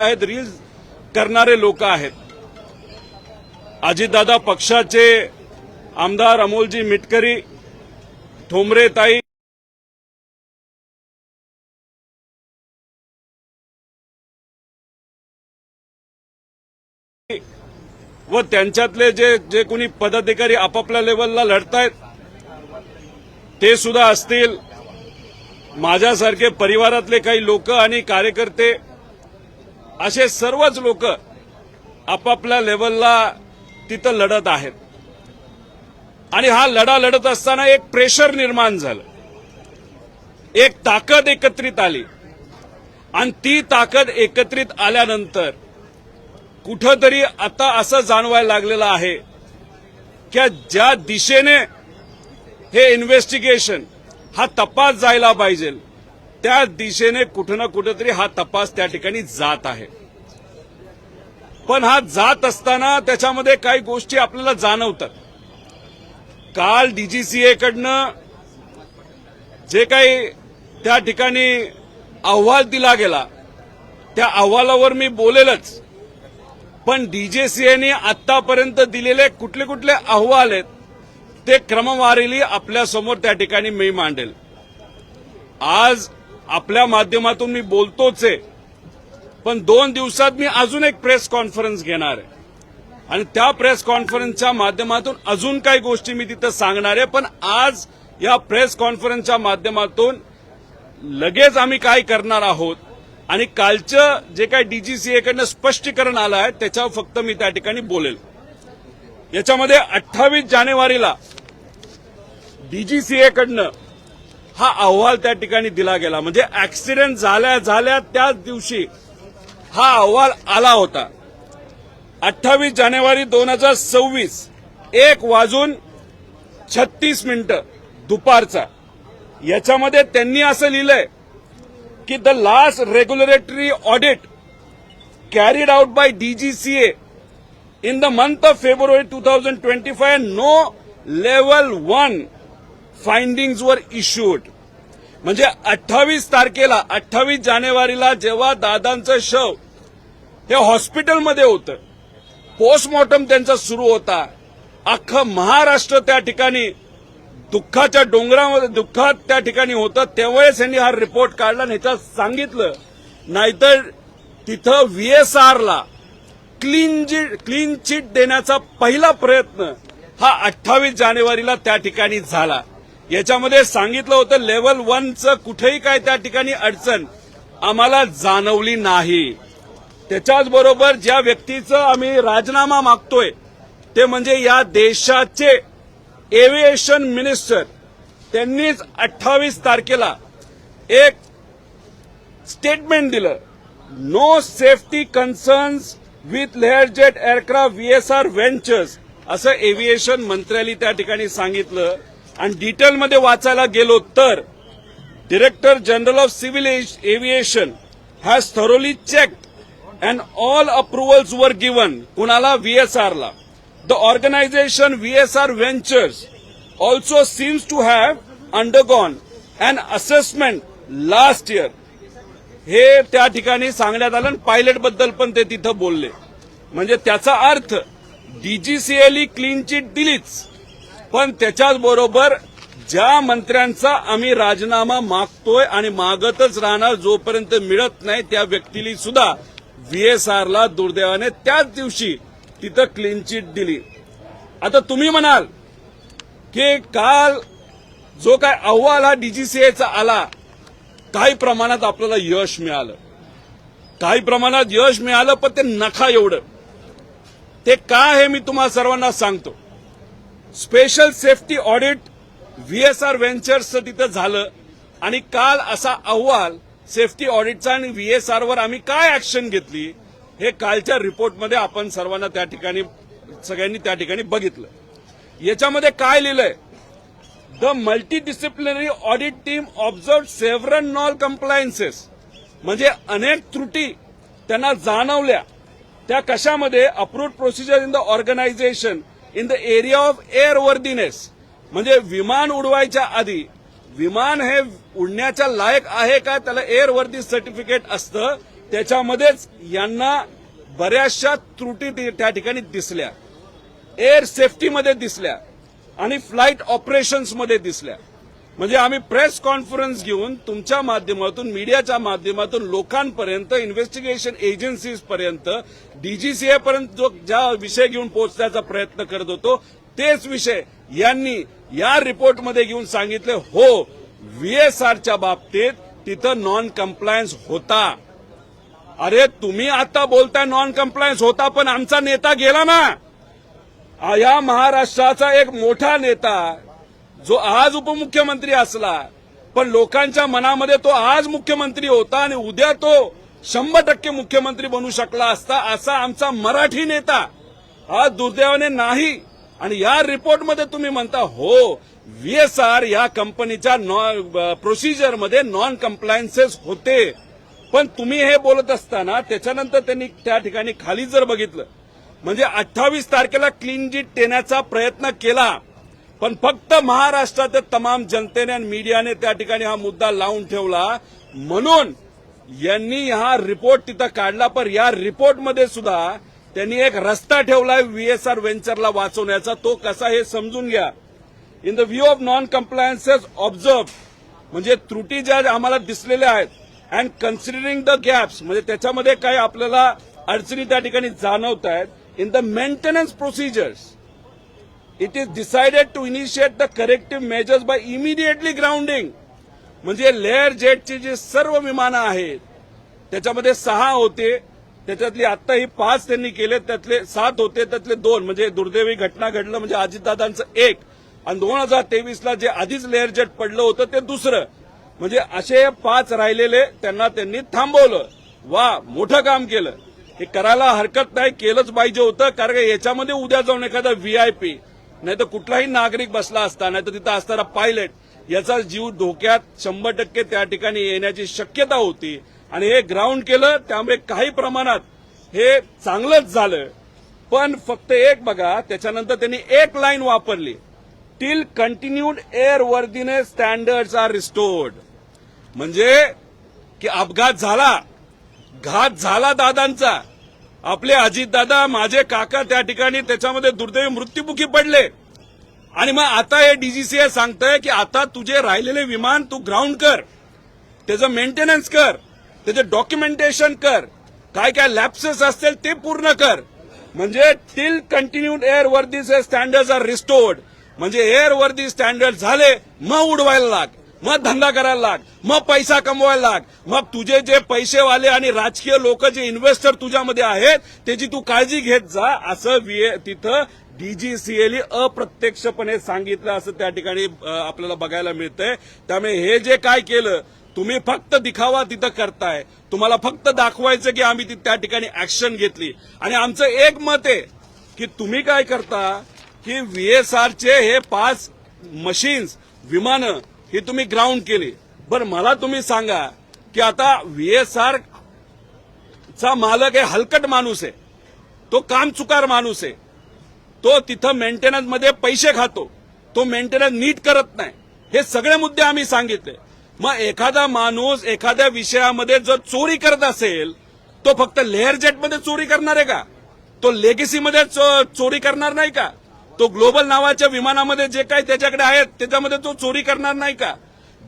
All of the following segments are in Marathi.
आहेत, रील्स करणारे लोक आहेत. अजितदादा पक्षाचे आमदार अमोलजी मिटकरी, ठोंबरेताई व त्यांच्यातले जे कोणी पदाधिकारी आपापल्या लेवलला लढतायत ते सुद्धा असतील, माझ्यासारखे परिवारातले काही लोक आणि कार्यकर्ते, असे सर्वच लोक आपापल्या लेवलला तिथं लढत आहेत. आणि हा लढा लढत असताना एक प्रेशर निर्माण झालं, एक ताकद एकत्रित आली. आणि ती ताकद एकत्रित आल्यानंतर कुठंतरी आता असं जाणवायला लागलेलं आहे की ज्या दिशेने हे इन्व्हेस्टिगेशन, हा तपास जायला पाहिजे, त्या दिशेने कुठं ना कुठंतरी हा तपास त्या ठिकाणी जात आहे. पण हा जात असताना त्याच्यामध्ये काही गोष्टी आपल्याला जाणवतात. काल डीजीसीएकडनं जे काही त्या ठिकाणी अहवाल दिला गेला, त्या अहवालावर मी बोलेलच. पण डीजीसीएने आतापर्यंत दिलेले कुठले कुठले अहवाल आहेत ते क्रमवारीने आपल्या समोर त्या ठिकाणी मी मांडेल. आज आपल्या माध्यमातून मी बोलतोच आहे, पण 2 दिवसात मी अजून एक प्रेस कॉन्फरन्स घेणार आहे आणि त्या प्रेस कॉन्फरन्सच्या माध्यमातून अजून काही गोष्टी मी तिथं सांगणार आहे. पण आज या प्रेस कॉन्फरन्सच्या माध्यमातून लगेच आम्ही काय करणार आहोत आणि कालचं जे काही डीजीसीएकडनं स्पष्टीकरण आलं आहे त्याच्यावर फक्त मी त्या ठिकाणी बोलेल. याच्यामध्ये 28 जानेवारीला डीजीसीएकडनं हा अहवाल त्या ठिकाणी दिला गेला, म्हणजे ऍक्सिडेंट झाल्या त्याच दिवशी हा अहवाल आला होता. 28 जानेवारी 2026 1:36 दुपारचा. याच्यामध्ये त्यांनी असं लिहिलंय की the last regulatory audit carried out by DGCA in the month of February 2025 no level 1 findings were issued. म्हणजे 28 जानेवारीला जेव्हा दादांचं शव हे हॉस्पिटलमध्ये होतं, पोस्टमॉर्टम त्यांचा सुरू होता, अख्खं महाराष्ट्र त्या ठिकाणी दुःखाच्या डोंगरामध्ये दुःखात त्या ठिकाणी होतं, त्यावेळेस यांनी हा रिपोर्ट काढला आणि ह्याच्यात सांगितलं. नाहीतर तिथं व्हीएसआरला क्लीन चिट देण्याचा पहिला प्रयत्न हा 28 जानेवारीला त्या ठिकाणी झाला. याच्यामध्ये सांगितलं होतं लेवल 1चं कुठेही काय त्या ठिकाणी अडचण आम्हाला जाणवली नाही. त्याच्याच बरोबर ज्या व्यक्तीचं आम्ही राजीनामा मागतोय ते म्हणजे या देशाचे एव्हिएशन मिनिस्टर, त्यांनीच 28 तारखेला एक स्टेटमेंट दिलं, no safety concerns with Learjet aircraft VSR ventures, असं एव्हिएशन मंत्र्यांनी त्या ठिकाणी सांगितलं. आणि डिटेलमध्ये वाचायला गेलो तर director general of civil aviation has thoroughly checked and all approvals were given. कुणाला? व्हीएसआरला. The organization VSR Ventures also seems to have undergone an assessment last year. हे त्या ठिकाणी सांगण्यात आलं. पायलट बद्दल पण ते तिथं बोलले. म्हणजे त्याचा अर्थ डीजीसीएली क्लीन चिट दिलीच, पण त्याच्याच बरोबर ज्या मंत्र्यांचा आम्ही राजीनामा मागतोय आणि मागतच राहणार जोपर्यंत मिळत नाही, त्या व्यक्तीला सुद्धा व्हीएसआरला दुर्दैवाने त्याच दिवशी तिथं क्लीन चिट दिली. आता तुम्ही म्हणाल की काल जो काय अहवाल हा डीजीसीएचा आला, काही प्रमाणात आपल्याला यश मिळालं, काही प्रमाणात यश मिळालं, पण ते नखा एवढं. ते काय हे मी तुम्हाला सर्वांना सांगतो. स्पेशल सेफ्टी ऑडिट व्हीएसआर व्हेंचर्सचं तिथं झालं आणि काल असा अहवाल सेफ्टी ऑडिटचा आणि व्हीएसआरवर आम्ही काय ऍक्शन घेतली हे कालच्या रिपोर्टमध्ये आपण सर्वांना त्या ठिकाणी सगळ्यांनी त्या ठिकाणी बघितलं. याच्यामध्ये काय लिहिलंय? The multidisciplinary audit team observe several non compliances, म्हणजे अनेक त्रुटी त्यांना जाणवल्या. त्या कशामध्ये? Approved procedure in the organisation in the area of airworthiness, म्हणजे विमान उडवायच्या आधी विमान हे उडण्याच्या लायक आहे का, त्याला एअरवर्दी सर्टिफिकेट असतं, त्याच्यामध्येच यांना बऱ्याचशा त्रुटी त्या ठिकाणी दिसल्या, एअर सेफ्टीमध्ये दिसल्या आणि फ्लाईट ऑपरेशन्समध्ये दिसल्या. म्हणजे आम्ही प्रेस कॉन्फरन्स घेऊन तुमच्या माध्यमातून, मीडियाच्या माध्यमातून लोकांपर्यंत, इन्व्हेस्टिगेशन एजन्सीज पर्यंत, डीजीसीए पर्यंत जो ज्या विषय घेऊन पोहोचण्याचा प्रयत्न करत होतो तेच विषय यांनी या रिपोर्टमध्ये घेऊन सांगितले. हो, व्हीएसआरच्या बाबतीत तिथं नॉन कम्प्लायन्स होता. अरे तुम्ही आता बोलताय नॉन कम्प्लायन्स होता, पण आमचा नेता गेला ना. या महाराष्ट्राचा एक मोठा नेता जो आज उपमुख्यमंत्री असला, पण लोकांच्या मनामध्ये तो आज मुख्यमंत्री होता आणि उद्या तो 100% मुख्यमंत्री बनू शकला असता, असा आमचा मराठी नेता आज दुर्दैवाने नाही. आणि या रिपोर्टमध्ये तुम्ही म्हणता हो व्हीएसआर या कंपनीच्या प्रोसिजरमध्ये नॉन कम्प्लायन्सेस होते. पण तुम्ही हे बोलत असताना त्याच्यानंतर त्यांनी त्या ठिकाणी खाली जर बघितलं, म्हणजे 28 तारखेला क्लीन चिट देण्याचा प्रयत्न केला, पण फक्त महाराष्ट्राच्या तमाम जनतेने आणि मीडियाने त्या ठिकाणी हा मुद्दा लावून ठेवला, म्हणून यांनी हा रिपोर्ट तिथं काढला. पण या रिपोर्टमध्ये सुद्धा त्यांनी एक रस्ता ठेवलाय व्हीएसआर व्हेंचरला वाचवण्याचा. तो कसा हे समजून घ्या. In the view of non compliances observe, म्हणजे त्रुटी ज्या आम्हाला दिसलेल्या आहेत, अँड कन्सिडरिंग द गॅप्स, म्हणजे त्याच्यामध्ये काही आपल्याला अडचणी त्या ठिकाणी जाणवत आहेत. In the maintenance procedures it is decided to initiate the corrective measures by immediately grounding. म्हणजे लेअर जेटची जी सर्व विमानं आहेत त्याच्यामध्ये 6 होते, त्याच्यातली आता ही 5 त्यांनी केले, त्यातले 7 होते, त्यातले 2 म्हणजे दुर्दैवी घटना घडलं म्हणजे अजितदादांचं 1, आणि 2023ला जे आधीच लेअर जेट पडलं होतं ते दुसरं. म्हणजे असे 5 राहिलेले त्यांनी थांबवलं. वा, मोठं काम केलं. हे करायला हरकत नाही, केलंच पाहिजे होतं. कारण याच्यामध्ये उद्या जाऊन एखादा व्हीआयपी नाही तर कुठलाही नागरिक बसला असता, नाही तर तिथं असणारा पायलट याचा जीव धोक्यात 100% त्या ठिकाणी येण्याची शक्यता होती. आणि हे ग्राउंड केलं, त्यामुळे काही प्रमाणात हे चांगलंच झालं. पण फक्त एक बघा, त्याच्यानंतर त्यांनी एक लाईन वापरली, till continued airworthiness standards are restored. म्हणजे की अपघात झाला, घात झाला दादांचा, आपले अजितदादा माझे काका त्या ठिकाणी त्याच्यामध्ये दुर्दैवी मृत्युमुखी पडले, आणि मग आता हे डीजीसीए सांगतंय की आता तुझे राहिलेले विमान तू ग्राउंड कर, त्याचं मेंटेनन्स कर, त्याचं डॉक्युमेंटेशन कर, काय काय लॅप्सेस असतील ते पूर्ण कर. म्हणजे टिल कंटिन्यूड एअर वर्दी स्टँडर्ड्स आर रिस्टोर्ड, म्हणजे एअर वर्दी स्टँडर्ड झाले मग उडवायला लाग, मग धंदा करायला लाग, मग पैसा कमवायला लाग. मग तुझे जे पैसेवाले आणि राजकीय लोक, जे इन्व्हेस्टर तुझ्यामध्ये आहेत, त्याची तू काळजी घेत जा, असं तिथं डीजीसीएने अप्रत्यक्षपणे सांगितलं, असं त्या ठिकाणी आपल्याला बघायला मिळतंय. त्यामुळे हे जे काय केलं, तुम्ही फक्त दिखावा तिथं करताय, तुम्हाला फक्त दाखवायचं की आम्ही त्या ठिकाणी ऍक्शन घेतली. आणि आमचं एक मत आहे की तुम्ही काय करता की व्हीएसआरचे हे 5 मशीन्स, विमानं ही तुम्ही ग्राउंड केली. बरं, मला तुम्ही सांगा की आता व्हीएसआर चा मालक हे हलकट माणूस आहे, तो कामचुकार माणूस आहे, तो तिथं मेंटेनन्स मध्ये पैसे खातो, तो मेंटेनन्स नीट करत नाही. हे सगळे मुद्दे आम्ही सांगितले. मग एखादा माणूस एखाद्या विषयामध्ये जर चोरी करत असेल, तो फक्त लेअर जेटमध्ये चोरी करणार आहे का? तो लेगेसीमध्ये चोरी करणार नाही का? तो ग्लोबल नावाच्या विमानामध्ये जे काही त्याच्याकडे आहेत त्याच्यामध्ये तो चोरी करणार नाही का?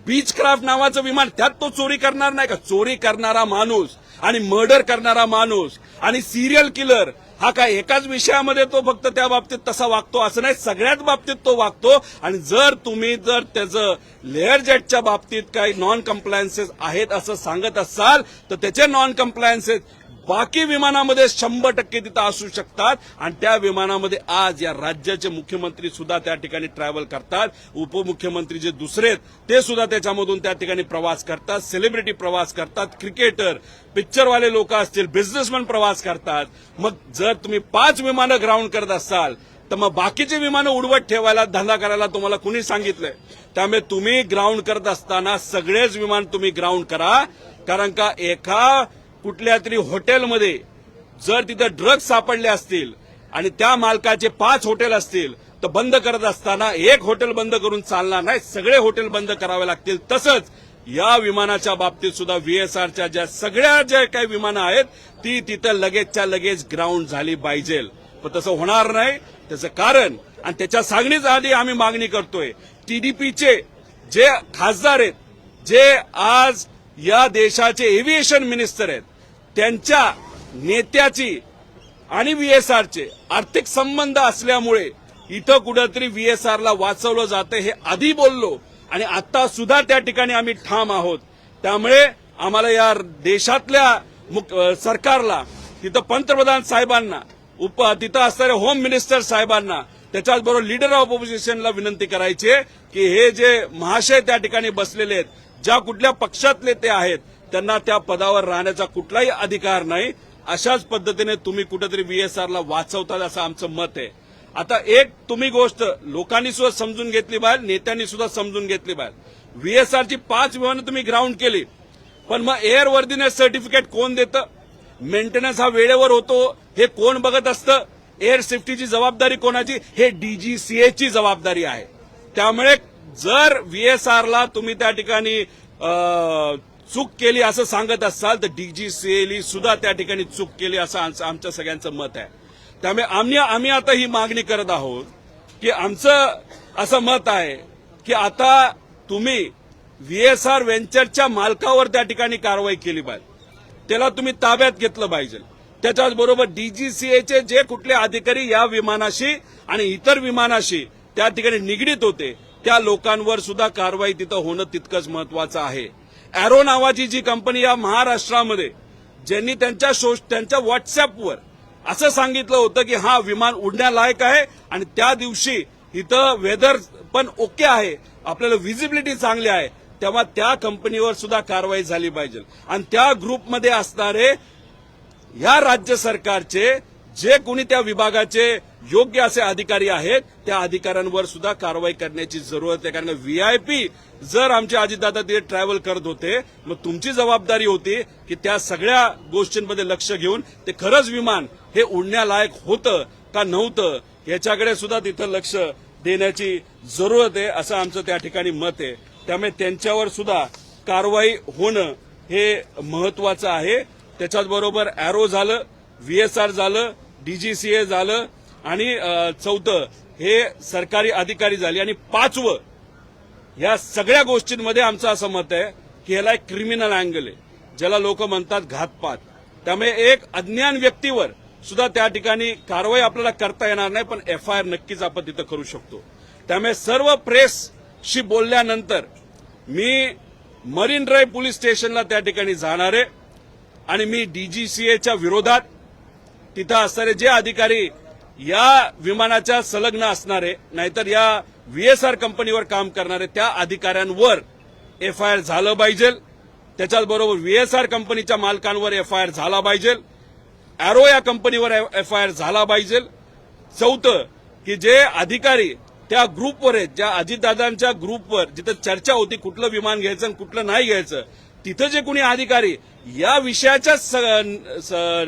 बीच क्राफ्ट नावाचं विमान, त्यात तो चोरी करणार नाही का? चोरी करणारा माणूस आणि मर्डर करणारा माणूस आणि सिरियल किलर हा काय एकाच विषयामध्ये तो फक्त त्या बाबतीत तसा वागतो असं नाही, सगळ्याच बाबतीत तो वागतो. आणि जर तुम्ही जर त्याचं लेअर जेटच्या बाबतीत काही नॉन कम्प्लायन्सेस आहेत असं सांगत असाल, तर त्याचे नॉन कम्प्लायन्सेस बाकी विमानामध्ये 100% तिथं असू शकतात. आणि त्या विमानामध्ये आज या राज्याचे मुख्यमंत्री सुद्धा त्या ठिकाणी ट्रॅव्हल करतात, उपमुख्यमंत्री जे दुसरे आहेत ते सुद्धा त्याच्यामधून त्या ठिकाणी प्रवास करतात, सेलिब्रिटी प्रवास करतात, क्रिकेटर, पिक्चरवाले लोक असतील, बिझनेसमॅन प्रवास करतात. मग जर तुम्ही 5 विमानं ग्राउंड करत असाल, तर मग बाकीचे विमानं उडवत ठेवायला, धंदा करायला तुम्हाला कुणी सांगितलंय? त्यामुळे तुम्ही ग्राउंड करत असताना सगळेच विमान तुम्ही ग्राउंड करा. कारण का एका कुठल्या तरी हॉटेलमध्ये जर तिथं ड्रग्ज सापडले असतील आणि त्या मालकाचे 5 हॉटेल असतील, तर बंद करत असताना एक हॉटेल बंद करून चालणार नाही, सगळे हॉटेल बंद करावे लागतील. तसंच या विमानाच्या बाबतीत सुद्धा VSRच्या ज्या काही विमानं आहेत ती तिथं लगेचच्या लगेच ग्राउंड झाली पाहिजे. पण तसं होणार नाही. त्याचं कारण आणि त्याच्या सांगणीच आधी आम्ही मागणी करतोय, TDPचे जे खासदार आहेत, जे आज या देशाचे एव्हिएशन मिनिस्टर आहेत, त्यांच्या नेत्याची आणि VSRचे आर्थिक संबंध असल्यामुळे इथं कुठंतरी VSRला वाचवलं जातं हे आधी बोललो आणि आता सुद्धा त्या ठिकाणी आम्ही ठाम आहोत. त्यामुळे आम्हाला या देशातल्या सरकारला, तिथं पंतप्रधान साहेबांना, तिथं असणाऱ्या होम मिनिस्टर साहेबांना, त्याच्याचबरोबर लीडर ऑफ ऑपोजिशनला विनंती करायची आहे की हे जे महाशय त्या ठिकाणी बसलेले आहेत, ज्या कुठल्या पक्षातले ते आहेत, त्यांना त्या पदावर राहण्याचा कुठलाही अधिकार नाही. अशाच पद्धतीने तुम्ही कुठेतरी VSRला वाचवतात असं आमचं मत आहे. आता एक तुम्ही गोष्ट लोकांनी सुद्धा समजून घेतली पाहिजे, नेत्यांनी सुद्धा समजून घेतली पाहिजे. VSRची 5 विमानं तुम्ही ग्राउंड केली, पण मग एअरवर्दीनेस सर्टिफिकेट कोण देतं? मेंटेनन्स हा वेळेवर होतो हे कोण बघत असतं? एअर सेफ्टीची जबाबदारी कोणाची? हे DGCAची जबाबदारी आहे. त्यामुळे जर VSRला तुम्ही त्या ठिकाणी चूक केली असं सांगत असाल तर DGCAने सुद्धा त्या ठिकाणी चूक केली असं आमच्या सगळ्यांचं मत आहे. त्यामुळे आम्ही आता ही मागणी करत आहोत की आमचं असं मत आहे की आता तुम्ही VSR व्हेंचरच्या मालकावर त्या ठिकाणी कारवाई केली पाहिजे, त्याला तुम्ही ताब्यात घेतलं पाहिजे. त्याच्याचबरोबर DGCAचे जे कुठले अधिकारी या विमानाशी आणि इतर विमानाशी त्या ठिकाणी निगडीत होते त्या लोकांवर सुद्धा कारवाई तिथं होणं तितकंच महत्वाचं आहे. एरो नावाची जी कंपनी या महाराष्ट्रामध्ये, ज्यांनी त्यांच्या व्हॉट्सअपवर असं सांगितलं होतं की हा विमान उडण्यालायक आहे आणि त्या दिवशी इथं वेदर पण ओके आहे, आपल्याला व्हिजिबिलिटी चांगली आहे, तेव्हा त्या कंपनीवर सुद्धा कारवाई झाली पाहिजे. आणि त्या ग्रुपमध्ये असणारे या राज्य सरकारचे जे कोणी त्या विभागाचे योग्य असे अधिकारी आहेत त्या अधिकाऱ्यांवर सुद्धा कारवाई करण्याची जरूरत आहे. कारण VIP जर आमचे अजितदादा तिथे ट्रॅव्हल करत होते, मग तुमची जबाबदारी होती की त्या सगळ्या गोष्टींमध्ये लक्ष घेऊन ते खरंच विमान हे उडण्यालायक होतं का नव्हतं याच्याकडे सुद्धा तिथं लक्ष देण्याची जरूरत आहे असं आमचं त्या ठिकाणी मत आहे. त्यामुळे त्यांच्यावर सुद्धा कारवाई होणं हे महत्वाचं आहे. त्याच्याचबरोबर एरो झालं, VSR झालं, DGCA झालं आणि चौथं हे सरकारी अधिकारी झाले आणि 5वं या सगळ्या गोष्टींमध्ये आमचं असं मत आहे की ह्याला एक क्रिमिनल अँगल आहे, ज्याला लोक म्हणतात घातपात. त्यामुळे एक अज्ञान व्यक्तीवर सुद्धा त्या ठिकाणी कारवाई आपल्याला करता येणार नाही, पण FIR नक्कीच आपण तिथं करू शकतो. त्यामुळे सर्व प्रेसशी बोलल्यानंतर मी मरीन ड्राईव्ह पोलीस स्टेशनला त्या ठिकाणी जाणार आहे आणि मी DGCAच्या विरोधात तिथं असणारे जे अधिकारी या विमानाच्या संलग्न असणारे नाहीतर या VSR कंपनीवर काम करणारे त्या अधिकाऱ्यांवर FIR झालं पाहिजे. त्याच्याचबरोबर VSR कंपनीच्या मालकांवर FIR झाला पाहिजे, एरो या कंपनीवर FIR झाला पाहिजे. चौथं की जे अधिकारी त्या ग्रुपवर आहेत, ज्या अजितदादांच्या ग्रुपवर जिथं चर्चा होती कुठलं विमान घ्यायचं आणि कुठलं नाही घ्यायचं, तिथं जे कोणी अधिकारी या विषयाच्या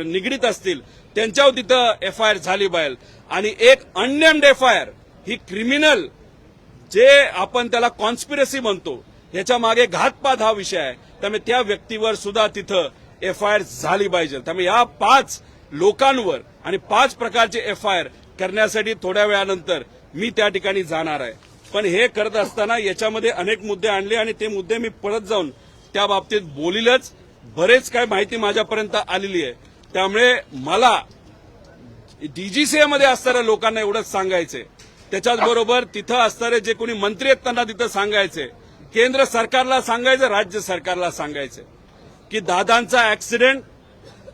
निगडीत असतील त्यांच्यावर तिथं FIR झाली पाहिजे. आणि एक अननेम्ड FIR ही क्रिमिनल जे आपण त्याला कॉन्स्पिरसी म्हणतो याच्या मागे घातपात हा विषय आहे. त्यामुळे त्या व्यक्तीवर सुद्धा तिथं FIR झाली पाहिजे. त्यामुळे या 5 लोकांवर आणि 5 प्रकारचे FIR करण्यासाठी थोड्या वेळानंतर मी त्या ठिकाणी जाणार आहे. पण हे करत असताना याच्यामध्ये अनेक मुद्दे आणले आणि ते मुद्दे मी परत जाऊन त्या बाबतीत बोलीलच. बरेच काय माहिती माझ्यापर्यंत आलेली आहे. त्यामुळे मला DGCA मध्ये असणाऱ्या लोकांना एवढंच सांगायचंय, त्याच्याचबरोबर तिथं असणारे जे कोणी मंत्री आहेत त्यांना तिथं सांगायचंय, केंद्र सरकारला सांगायचं, राज्य सरकारला सांगायचं की दादांचा ऍक्सिडेंट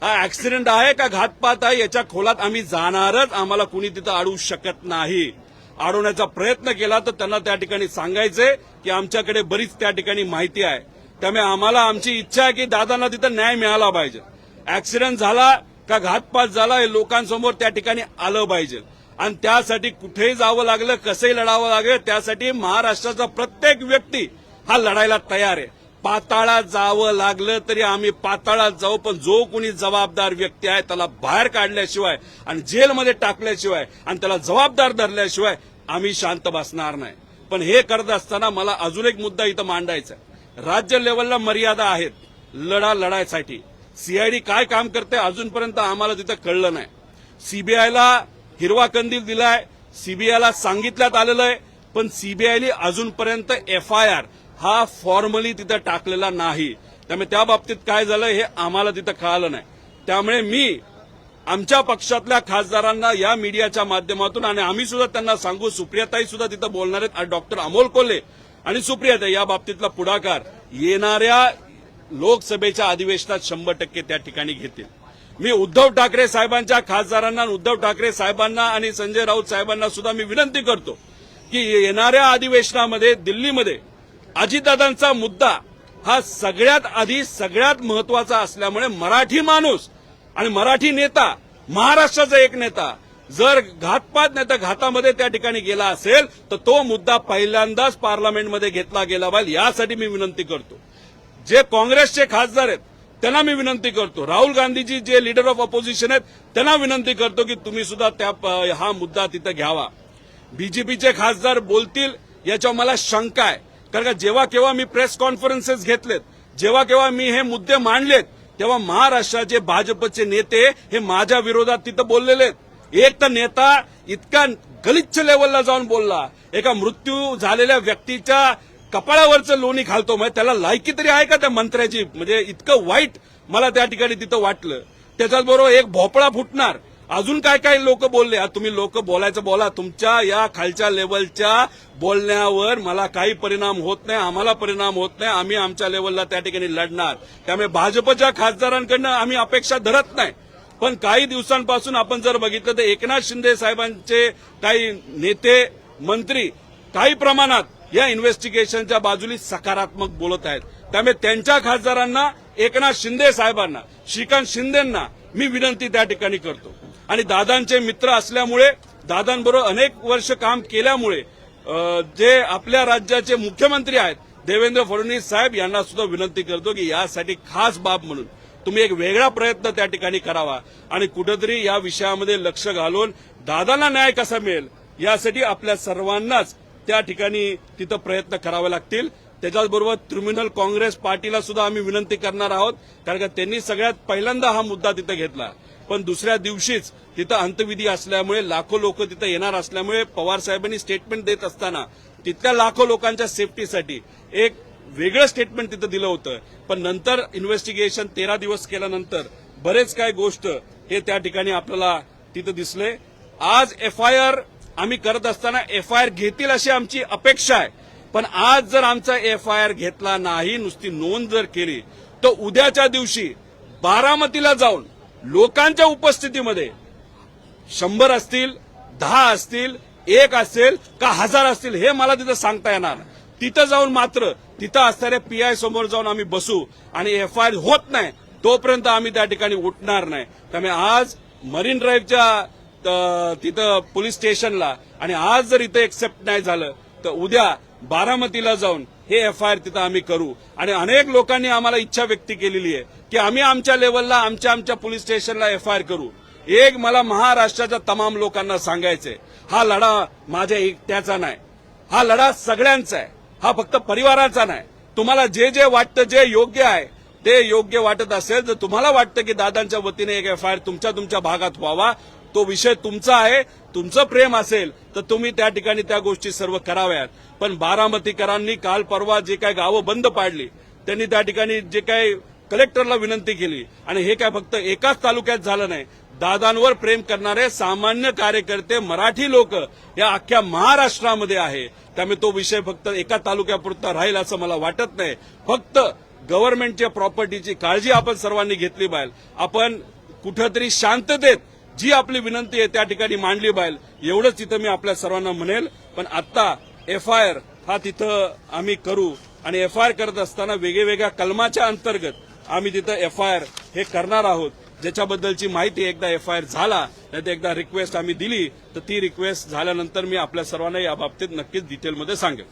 हा ऍक्सिडेंट आहे का घातपात आहे याच्या खोलात आम्ही जाणारच. आम्हाला कुणी तिथं अडवू शकत नाही. अडवण्याचा प्रयत्न केला तर त्यांना त्या ठिकाणी सांगायचंय की आमच्याकडे बरीच त्या ठिकाणी माहिती आहे. त्यामुळे आम्हाला आमची इच्छा आहे की दादांना तिथं न्याय मिळाला पाहिजे. ऍक्सिडेंट झाला का घातपात झाला हे लोकांसमोर त्या ठिकाणी आलं पाहिजे. आणि त्यासाठी कुठेही जावं लागलं, कसंही लढावं लागलं, त्यासाठी महाराष्ट्राचा प्रत्येक व्यक्ती हा लढायला तयार आहे. पाताळात जावं लागलं तरी आम्ही पाताळात जाऊ, पण जो कोणी जबाबदार व्यक्ती आहे त्याला बाहेर काढल्याशिवाय आणि जेलमध्ये टाकल्याशिवाय आणि त्याला जबाबदार धरल्याशिवाय आम्ही शांत बसणार नाही. पण हे करत असताना मला अजून एक मुद्दा इथं मांडायचा आहे. राज्य लेवलला मर्यादा आहेत लढायसाठी. सीआयडी काय काम करते अजूनपर्यंत आम्हाला तिथं कळलं नाही. सीबीआयला हिरवा कंदील दिलाय, सीबीआयला सांगितल्यात आलेलं आहे, पण सीबीआयने अजूनपर्यंत एफआयआर हा फॉर्मली तिथं टाकलेला नाही. त्यामुळे त्या बाबतीत काय झालं हे आम्हाला तिथं कळालं नाही. त्यामुळे मी आमच्या पक्षातल्या खासदारांना या मीडियाच्या माध्यमातून आणि आम्ही सुद्धा त्यांना सांगू, सुप्रियाताई सुद्धा तिथं बोलणार आहेत, डॉक्टर अमोल कोल्हे आणि सुप्रियाताई या बाबतीतला पुढाकार येणाऱ्या लोकसभेच्या अधिवेशनात 100% त्या ठिकाणी घेतील. मी उद्धव ठाकरे साहेबांच्या खासदारांना, उद्धव ठाकरे साहेबांना आणि संजय राऊत साहेबांना सुद्धा मी विनंती करतो की येणाऱ्या अधिवेशनामध्ये दिल्लीमध्ये अजितदादांचा मुद्दा हा सगळ्यात आधी सगळ्यात महत्वाचा असल्यामुळे मराठी माणूस आणि मराठी नेता, महाराष्ट्राचा एक नेता जर घातपात नाही तर घातामध्ये त्या ठिकाणी गेला असेल तर तो मुद्दा पहिल्यांदाच पार्लमेंटमध्ये घेतला गेला पाहिजे. यासाठी मी विनंती करतो. जे काँग्रेसचे खासदार आहेत त्यांना मी विनंती करतो, राहुल गांधीजी जे लीडर ऑफ ऑपोजिशन आहेत त्यांना विनंती करतो की तुम्ही सुद्धा हा मुद्दा तिथं घ्यावा. बीजेपीचे खासदार बोलतील याच्यावर मला शंका आहे, कारण का जेव्हा केव्हा मी प्रेस कॉन्फरन्सेस घेतलेत, जेव्हा केव्हा मी हे मुद्दे मांडलेत, तेव्हा महाराष्ट्राचे भाजपचे नेते हे माझ्या विरोधात तिथं बोललेले आहेत. एक तर नेता इतका गलिच्छ लेवलला जाऊन बोलला, एका मृत्यू झालेल्या व्यक्तीच्या कपाळावरचं लोणी घालतो, म्हणजे त्याला लायकी तरी आहे का त्या मंत्र्याची? म्हणजे इतकं वाईट मला त्या ठिकाणी तिथं वाटलं. त्याच्याचबरोबर एक भोपळा फुटणार, अजून काय काय लोक बोलले. तुम्ही लोक बोलायचं बोला, तुमच्या या खालच्या लेवलच्या बोलण्यावर मला काही परिणाम होत नाही, आम्हाला परिणाम होत नाही. आम्ही आमच्या लेवलला त्या ठिकाणी लढणार. त्यामुळे भाजपच्या खासदारांकडनं आम्ही अपेक्षा धरत नाही. पण काही दिवसांपासून आपण जर बघितलं तर एकनाथ शिंदे साहेबांचे काही नेते मंत्री काही प्रमाणात या इन्व्हेस्टिगेशनच्या बाजूने सकारात्मक बोलत आहेत. त्यामुळे त्यांच्या खासदारांना, एकनाथ शिंदे साहेबांना, श्रीकांत शिंदेंना मी विनंती त्या ठिकाणी करतो. आणि दादांचे मित्र असल्यामुळे, दादांबरोबर अनेक वर्ष काम केल्यामुळे जे आपल्या राज्याचे मुख्यमंत्री आहेत देवेंद्र फडणवीस साहेब यांना सुद्धा विनंती करतो की यासाठी खास बाब म्हणून तुम्ही एक वेगळा प्रयत्न त्या ठिकाणी करावा आणि कुठेतरी या विषयामध्ये लक्ष घालून दादांना न्याय कसा मिळेल यासाठी आपल्या सर्वांनाच त्या ठिकाणी तिथं प्रयत्न करावे लागतील. त्याच्याचबरोबर तृणमूल काँग्रेस पार्टीला सुद्धा आम्ही विनंती करणार आहोत, कारण का त्यांनी सगळ्यात पहिल्यांदा हा मुद्दा तिथं घेतला. पण दुसऱ्या दिवशीच तिथं अंत्यविधी असल्यामुळे लाखो लोक तिथं येणार असल्यामुळे पवार साहेबांनी स्टेटमेंट देत असताना तिथल्या लाखो लोकांच्या सेफ्टीसाठी एक वेगळं स्टेटमेंट तिथं दिलं होतं. पण नंतर इन्व्हेस्टिगेशन 13 दिवस केल्यानंतर बरेच काय गोष्ट हे त्या ठिकाणी आपल्याला तिथं दिसले. आज एफआयआर आम्ही करत असताना एफआयआर घेतील अशी आमची अपेक्षा आहे. पण आज जर आमचा एफआयआर घेतला नाही, नुसती नोंद जर केली, तर उद्याच्या दिवशी बारामतीला जाऊन लोकांच्या उपस्थितीमध्ये 100 असतील, 10 असतील, 1 असेल का 1000 असतील हे मला तिथं सांगता येणार. तिथं जाऊन मात्र तिथं असणाऱ्या पीआय समोर जाऊन आम्ही बसू आणि एफआयआर होत नाही तोपर्यंत आम्ही त्या ठिकाणी उठणार नाही. त्यामुळे आज मरीन ड्राईव्हच्या तिथं पोलीस स्टेशनला आणि आज जर इथं एक्सेप्ट नाही झालं तर उद्या बारामतीला जाऊन हे एफआयआर तिथं आम्ही करू. आणि अनेक लोकांनी आम्हाला इच्छा व्यक्त केलेली आहे की आम्ही आमच्या लेवलला आमच्या पोलीस स्टेशनला एफआयआर करू. एक मला महाराष्ट्राच्या तमाम लोकांना सांगायचंय, हा लढा माझ्या एकट्याचा नाही, हा लढा सगळ्यांचा आहे, हा फक्त परिवाराचा नाही. तुम्हाला जे जे वाटतं, जे योग्य आहे ते योग्य वाटत असेल, जर तुम्हाला वाटतं की दादांच्या वतीने एक एफआयआर तुमच्या भागात व्हावा, तो विषय तुमचा आहे, तुमचं प्रेम असेल तर तुम्ही त्या ठिकाणी त्या गोष्टी सर्व कराव्यात. पण बारामतीकरांनी काल परवा जे काय गावं बंद पाडली, त्यांनी त्या ठिकाणी जे काय कलेक्टरला विनंती केली, आणि हे काय फक्त एकाच तालुक्यात झालं नाही, दादांवर प्रेम करणारे सामान्य कार्यकर्ते मराठी लोक या अख्ख्या महाराष्ट्रामध्ये आहे. त्यामुळे तो विषय फक्त एका तालुक्यापुरता राहील असं मला वाटत नाही. फक्त गव्हर्नमेंटच्या प्रॉपर्टीची काळजी आपण सर्वांनी घेतली पाहिजे. आपण कुठेतरी शांततेत जी आपली विनंती आहे त्या ठिकाणी मांडली पाहिजे, एवढंच तिथं मी आपल्या सर्वांना म्हणेल. पण आता एफआयआर हा तिथं आम्ही करू आणि एफआयआर करत असताना वेगवेगळ्या कलमाच्या अंतर्गत आम्ही तिथं एफआयआर हे करणार आहोत. ज्याच्याबद्दलची माहिती एकदा एफआयआर झाला नाही तर एकदा रिक्वेस्ट आम्ही दिली तर ती रिक्वेस्ट झाल्यानंतर मी आपल्या सर्वांना या बाबतीत नक्कीच डिटेलमध्ये सांगेन.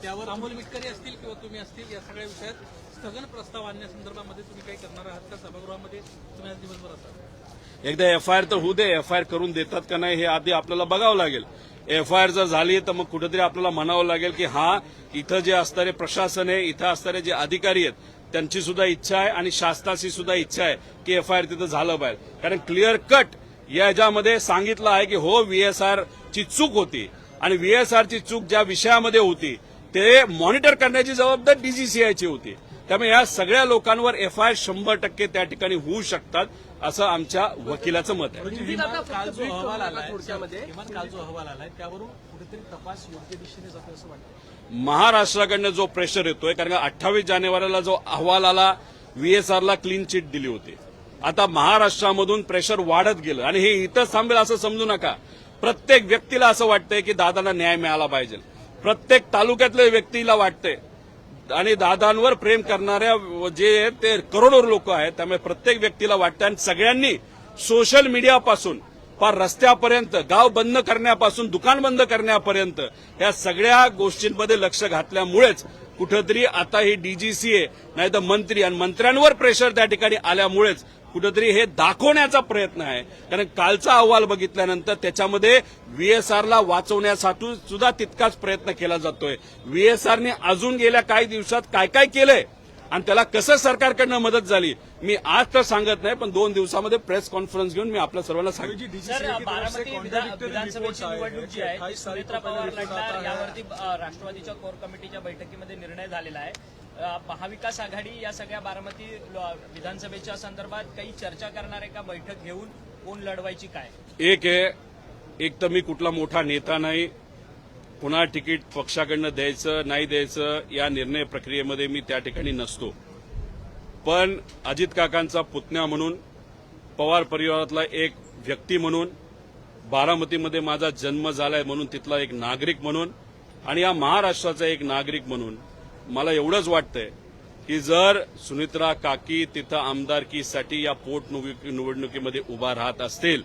त्यावर अमोल मिटकरी असतील किंवा तुम्ही असतील या सगळ्या विषयात स्थगन प्रस्ताव आणण्यासंदर्भामध्ये तुम्ही काही करणार आहात का? सभागृहामध्ये तुम्ही आज दिवसभर असाल. एकदा एफआयआर तर होऊ दे, एफआयआर करून देतात का नाही हे आधी आपल्याला बघावं लागेल. एफआयआर जर झाली तर मग कुठेतरी आपल्याला म्हणावं लागेल की हा इथं जे असणारे प्रशासन आहे, इथं असणारे जे अधिकारी आहेत त्यांची सुद्धा इच्छा आहे आणि शासनाची सुद्धा इच्छा आहे की एफआयआर तिथं झालं पाहिजे. कारण क्लिअर कट याच्यामध्ये सांगितलं आहे की हो VSR ची चूक होती आणि VSR ची चूक ज्या विषयामध्ये होती ते मॉनिटर करण्याची जबाबदारी DGCIची होती. त्यामुळे या सगळ्या लोकांवर एफआयआर 100% त्या ठिकाणी होऊ शकतात असं आमच्या वकिलाचं मत आहे. काल जो अहवाल आलाय त्यावरून कुठेतरी तपास योग्य दिशेने जातो असं वाटतं. महाराष्ट्राकडनं जो प्रेशर येतोय, कारण 28 जानेवारीला जो अहवाल आला VSRला क्लीन चिट दिली होती. आता महाराष्ट्रामधून प्रेशर वाढत गेलं आणि हे इथं थांबेल असं समजू नका. प्रत्येक व्यक्तीला असं वाटतंय की दादाला न्याय मिळाला पाहिजे. प्रत्येक तालुक्यातल्या व्यक्तीला वाटतंय आणि दादांवर प्रेम करणाऱ्या जे ते करोडो लोक आहेत. त्यामुळे प्रत्येक व्यक्तीला वाटतं आणि सगळ्यांनी सोशल मीडियापासून पार रस्त्यापर्यंत, गाव बंद करण्यापासून दुकान बंद करण्यापर्यंत या सगळ्या गोष्टींमध्ये लक्ष घातल्यामुळेच कुठेतरी आता ही DGCA नाही तर मंत्री आणि मंत्र्यांवर प्रेशर त्या ठिकाणी आल्यामुळेच कुठेतरी हे दाखवण्याचा प्रयत्न आहे. कारण कालचा अहवाल बघितल्यानंतर त्याच्यामध्ये VSRला वाचवण्यासाठी सुद्धा तितकाच प्रयत्न केला जातोय. VSRने अजून गेल्या काही दिवसात काय काय केलंय आणि त्याला कसं सरकारकडनं मदत झाली मी आज तर सांगत नाही, पण 2 दिवसामध्ये प्रेस कॉन्फरन्स घेऊन मी आपल्या सर्वांना सांगितलं. सर, बारामती विधानसभेची निवडणूक जी आहे ती सुनेत्रा पवार लढणार यावरती राष्ट्रवादीच्या कोर कमिटीच्या बैठकीमध्ये निर्णय झालेला आहे. महाविकास आघाडी या सगळ्या बारामती विधानसभेच्या संदर्भात काही चर्चा करणार आहे का? बैठक घेऊन कोण लढवायची काय? एक तर मी कुठला मोठा नेता नाही, पुन्हा तिकीट पक्षाकडनं द्यायचं नाही द्यायचं या निर्णय प्रक्रियेमध्ये मी त्या ठिकाणी नसतो. पण अजित काकांचा पुतण्या म्हणून, पवार परिवारातला एक व्यक्ती म्हणून, बारामतीमध्ये माझा जन्म झालाय म्हणून, तिथला एक नागरिक म्हणून आणि या महाराष्ट्राचा एक नागरिक म्हणून मला एवढंच वाटतंय की जर सुनेत्रा काकी तिथं आमदारकीसाठी या पोटनिवडणुकीमध्ये उभा राहत असतील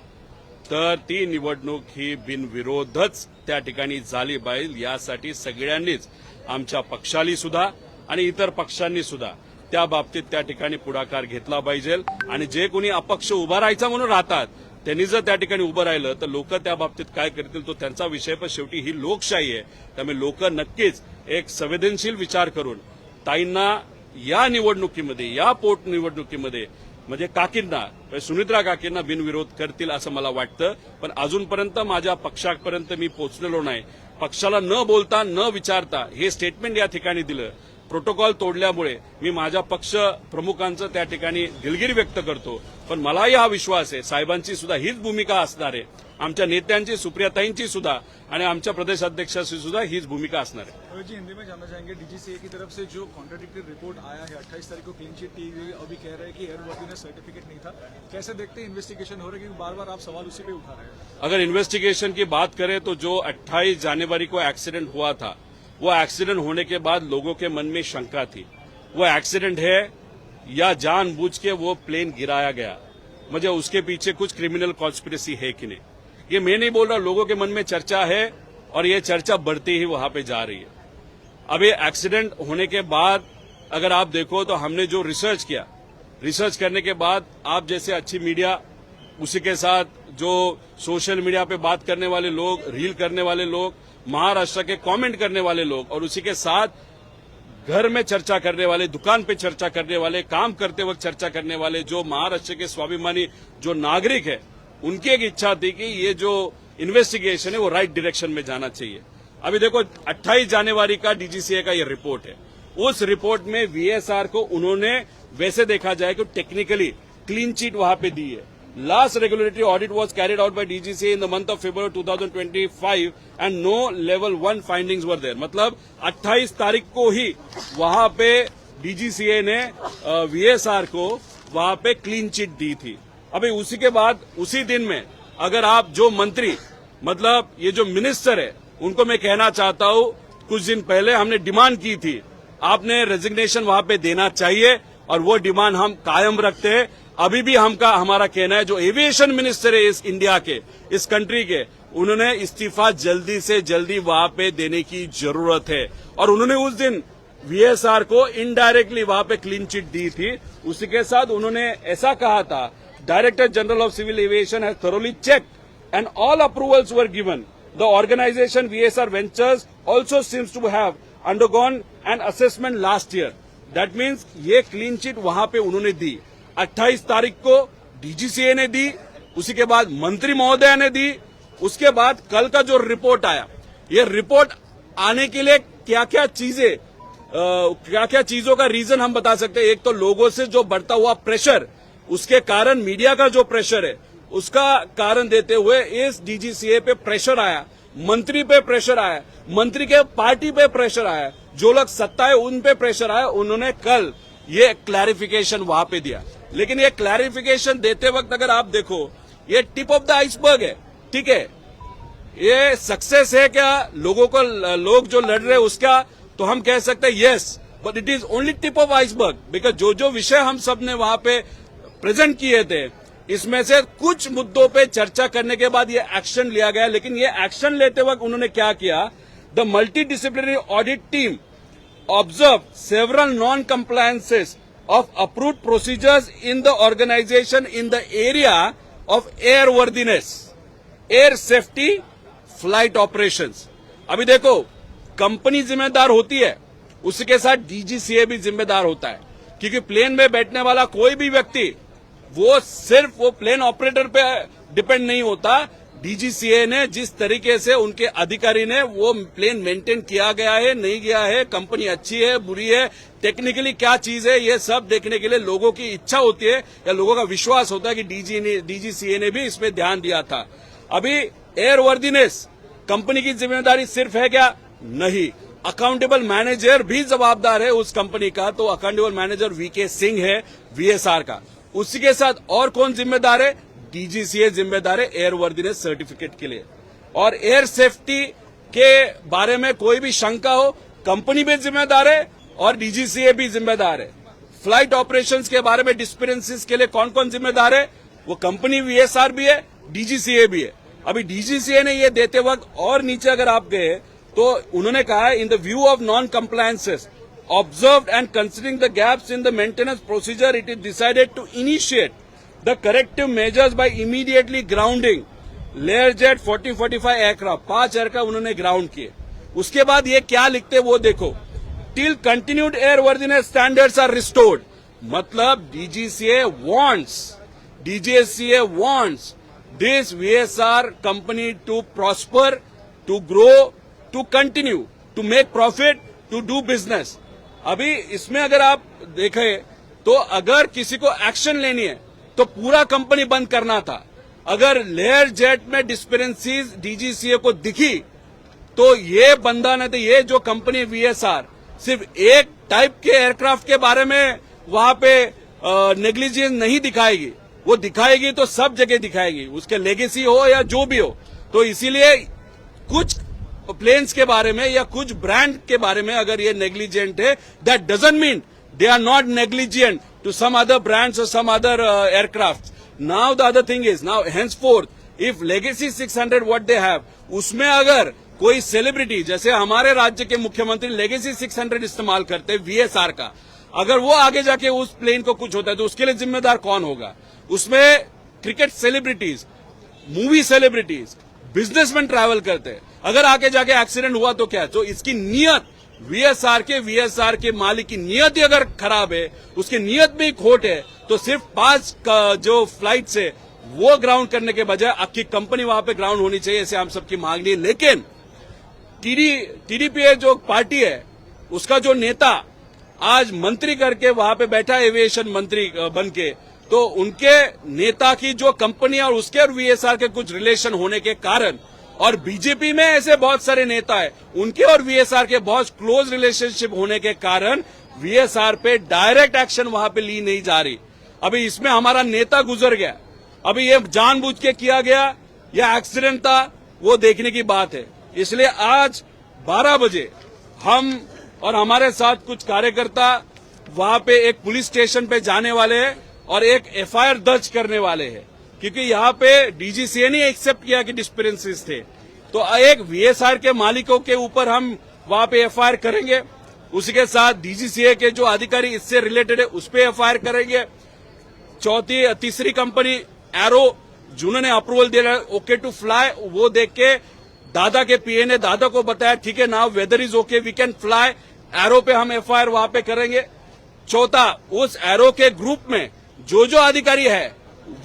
तर ती निवडणूक ही बिनविरोधच त्या ठिकाणी झाली पाहिजे. यासाठी सगळ्यांनीच, आमच्या पक्षाली सुद्धा आणि इतर पक्षांनी सुद्धा त्या बाबतीत त्या ठिकाणी पुढाकार घेतला पाहिजे. आणि जे कोणी अपक्ष उभा राहायचा म्हणून राहतात त्यांनी जर त्या ठिकाणी उभं राहिलं तर लोक त्या बाबतीत काय करतील तो त्यांचा विषय. पण शेवटी ही लोकशाही आहे, त्यामुळे लोक नक्कीच एक संवेदनशील विचार करून ताईंना या निवडणुकीमध्ये, या पोटनिवडणुकीमध्ये म्हणजे काकींना, सुनेत्रा काकींना बिनविरोध करतील असं मला वाटतं. पण अजूनपर्यंत माझ्या पक्षापर्यंत मी पोहोचलेलो नाही. पक्षाला न बोलता न विचारता हे स्टेटमेंट या ठिकाणी दिलं. प्रोटोकॉल तोडल्यामुळे मी माझ्या पक्ष प्रमुखांचं त्या ठिकाणी दिलगिरी व्यक्त करतो. पण मलाही हा विश्वास आहे साहेबांची सुद्धा हीच भूमिका असणार आहे, आमच्या नेत्यांची, सुप्रियाताईंची सुद्धा आणि आमच्या प्रदेश अध्यक्षाची सुद्धा हीच भूमिका असणार आहे. जी हिंदी में जानना चाहेंगे, DGCA की तरफ से जो कॉन्ट्राडिक्टरी रिपोर्ट आया है 28 तारीख को क्लीन चिट दी हुई, अभी कह रहे हैं कि एयरवर्दीनेस सर्टिफिकेट नहीं था. कैसे देखते हैं इन्वेस्टिगेशन हो रहा है क्योंकि बार बार आप सवाल उसी पे उठा रहे हैं? अगर इन्वेस्टिगेशन की बात करें तो जो 28 जनवरी को एक्सीडेंट हुआ था, वो एक्सीडेंट होने के बाद लोगों के मन में शंका थी वो एक्सीडेंट है या जानबूझ के वो प्लेन गिराया गया, मुझे उसके पीछे कुछ क्रिमिनल कॉन्स्पिरेसी है कि नहीं. ये मैं नहीं बोल रहा, लोगों के मन में चर्चा है और ये चर्चा बढ़ती ही वहां पे जा रही है. अब ये एक्सीडेंट होने के बाद अगर आप देखो तो हमने जो रिसर्च किया, रिसर्च करने के बाद आप जैसे अच्छी मीडिया, उसी के साथ जो सोशल मीडिया पे बात करने वाले लोग, रील करने वाले लोग, महाराष्ट्र के कमेंट करने वाले लोग और उसी के साथ घर में चर्चा करने वाले, दुकान पे चर्चा करने वाले, काम करते वक्त चर्चा करने वाले जो महाराष्ट्र के स्वाभिमानी जो नागरिक है, उनकी एक इच्छा थी कि ये जो इन्वेस्टिगेशन है वो राइट डायरेक्शन में जाना चाहिए. अभी देखो 28 जनवरी का DGCA का ये रिपोर्ट है. उस रिपोर्ट में VSR को उन्होंने वैसे देखा जाए कि टेक्निकली क्लीन चिट वहां पे दी है. Last regulatory audit was carried out by DGCA in the month of February 2025 and no level 1 findings were there. मतलब 28 तारीख को ही वहां पे DGCA ने VSR को वहां पे क्लीन चिट दी थी. अभी उसी के बाद उसी दिन में अगर आप जो मंत्री, मतलब ये जो मिनिस्टर है, उनको मैं कहना चाहता हूं कुछ दिन पहले हमने डिमांड की थी, आपने रेजिग्नेशन वहां पे देना चाहिए और वो डिमांड हम कायम रखते हैं. अभी भी हमारा कहना है जो एविएशन मिनिस्टर है इस इंडिया के, इस कंट्री के, उन्होंने इस्तीफा जल्दी से जल्दी वहां पे देने की जरूरत है. और उन्होंने उस दिन VSR को इनडायरेक्टली वहां पे क्लीन चिट दी थी. उसी के साथ उन्होंने ऐसा कहा था, director general of civil aviation has thoroughly checked and all approvals were given the organisation VSR Ventures also seems to have undergone an assessment last year. That means ये क्लीन चिट वहां पे उन्होंने दी 28 तारीख को DGCA ने दी, उसी के बाद मंत्री महोदय ने दी, उसके बाद कल का जो रिपोर्ट आया, ये रिपोर्ट आने के लिए क्या क्या चीजों का रीजन हम बता सकते हैं। एक तो लोगों से जो बढ़ता हुआ प्रेशर, उसके कारण मीडिया का जो प्रेशर है उसका कारण देते हुए इस DGCA पे प्रेशर आया, मंत्री पे प्रेशर आया, मंत्री के पार्टी पे प्रेशर आया, जो लोग सत्ता है उन पे प्रेशर आया। उन्होंने कल ये क्लैरिफिकेशन वहां पे दिया, लेकिन ये क्लैरिफिकेशन देते वक्त अगर आप देखो, ये टिप ऑफ द आइसबर्ग है, ठीक है। ये सक्सेस है क्या लोग जो लड़ रहे उसका, तो हम कह सकते हैं yes, but it is only tip of iceberg, because जो विषय हम सब ने वहां पे प्रेजेंट किए थे, इसमें से कुछ मुद्दों पे चर्चा करने के बाद ये एक्शन लिया गया। लेकिन ये एक्शन लेते वक्त उन्होंने क्या किया, the multidisciplinary audit team observe several non compliances of approved procedures in the organization in the area of airworthiness, air safety, flight operations. अभी देखो, कंपनी जिम्मेदार होती है, उसके साथ DGCA भी जिम्मेदार होता है, क्योंकि प्लेन में बैठने वाला कोई भी व्यक्ति वो सिर्फ वो प्लेन ऑपरेटर पे डिपेंड नहीं होता। DGCA ने जिस तरीके से उनके अधिकारी ने वो प्लेन मेंटेन किया गया है, नहीं गया है, कंपनी अच्छी है, बुरी है, टेक्निकली क्या चीज है, ये सब देखने के लिए लोगों की इच्छा होती है या लोगों का विश्वास होता है कि DGCA ने भी इसमें ध्यान दिया था। अभी एयरवर्दीनेस कंपनी की जिम्मेदारी सिर्फ है क्या? नहीं, अकाउंटेबल मैनेजर भी जवाबदार है उस कंपनी का, तो अकाउंटेबल मैनेजर VK सिंह है VSR का। उसी के साथ और कौन जिम्मेदार है? DGCA जिम्मेदार है एयरवर्दीनेस सर्टिफिकेट के लिए। और एयर सेफ्टी के बारे में कोई भी शंका हो, कंपनी भी जिम्मेदार है और DGCA भी जिम्मेदार है। फ्लाइट ऑपरेशंस के बारे में डिस्पेंसेस के लिए कौन कौन जिम्मेदार है? वो कंपनी VSR भी है, DGCA भी है। अभी DGCA ने ये देते वक्त और नीचे अगर आप गए तो उन्होंने कहा है, in the view of non compliances observed and considering the gaps in the maintenance procedure, it is decided to initiate the corrective measures by immediately grounding Learjet 4045 aircraft, 5 aircraft उन्होंने ग्राउंड किए। उसके बाद ये क्या लिखते वो देखो, till continued airworthiness standards are restored, मतलब DGCA wants this VSR company to prosper, to grow, to continue, to make profit, to do business। अभी इसमें अगर आप देखें तो अगर किसी को एक्शन लेनी है तो पूरा कंपनी बंद करना था। अगर लेयर जेट में डिस्पेरेंसीज DGCA को दिखी तो ये बंदा नहीं, तो ये जो कंपनी VSR सिर्फ एक टाइप के एयरक्राफ्ट के बारे में वहां पे नेग्लिजेंस नहीं दिखाएगी, वो दिखाएगी तो सब जगह दिखाएगी, उसके लेगेसी हो या जो भी हो। तो इसीलिए कुछ प्लेन्स के बारे में या कुछ ब्रांड के बारे में अगर ये नेग्लिजेंट है, that doesn't mean they are not negligent to some other brands or some other aircraft. Now the other thing is, now henceforth if Legacy 600 what they have, उसमें अगर कोई सेलिब्रिटी, जैसे हमारे राज्य के मुख्यमंत्री Legacy 600 इस्तेमाल करते हैं VSR का, अगर वो आगे जाके उस प्लेन को कुछ होता है तो उसके लिए जिम्मेदार कौन होगा? उसमें cricket celebrities, movie celebrities, businessman travel करते हैं, अगर आगे जाके एक्सीडेंट हुआ तो क्या? तो इसकी नियत VSR के मालिक की नियत ही अगर खराब है, उसकी नियत में ही खोट है, तो सिर्फ 5 जो फ्लाइट से वो ग्राउंड करने के बजाय आपकी कंपनी वहां पे ग्राउंड होनी चाहिए, ऐसे हम सबकी मांग है। लेकिन TDPA जो पार्टी है, उसका जो नेता आज मंत्री करके वहां पे बैठा, एविएशन मंत्री बन के, तो उनके नेता की जो कंपनी और उसके और VSR के कुछ रिलेशन होने के कारण, और बीजेपी में ऐसे बहुत सारे नेता है, उनके और VSR के बहुत क्लोज रिलेशनशिप होने के कारण VSR पे डायरेक्ट एक्शन वहां पे ली नहीं जा रही। अभी इसमें हमारा नेता गुजर गया, अभी ये जानबूझ के किया गया या एक्सीडेंट था, वो देखने की बात है। इसलिए आज 12 बजे हम और हमारे साथ कुछ कार्यकर्ता वहां पे एक पुलिस स्टेशन पे जाने वाले हैं और एक FIR दर्ज करने वाले हैं, क्योंकि यहाँ पे DGCA ने एक्सेप्ट किया कि डिस्पेरेंसीज थे। तो एक VSR के मालिकों के ऊपर हम वहां पे FIR करेंगे, उसी के साथ DGCA के जो अधिकारी इससे रिलेटेड है उस पे FIR करेंगे। तीसरी कंपनी एरो जिन्होंने अप्रूवल दिया ओके टू फ्लाई, वो देख के दादा के पीए ने दादा को बताया ठीक है now weather is okay we can fly, Aero पे हम एफआईआर वहां पे करेंगे। चौथा, उस एरो के ग्रुप में जो जो अधिकारी है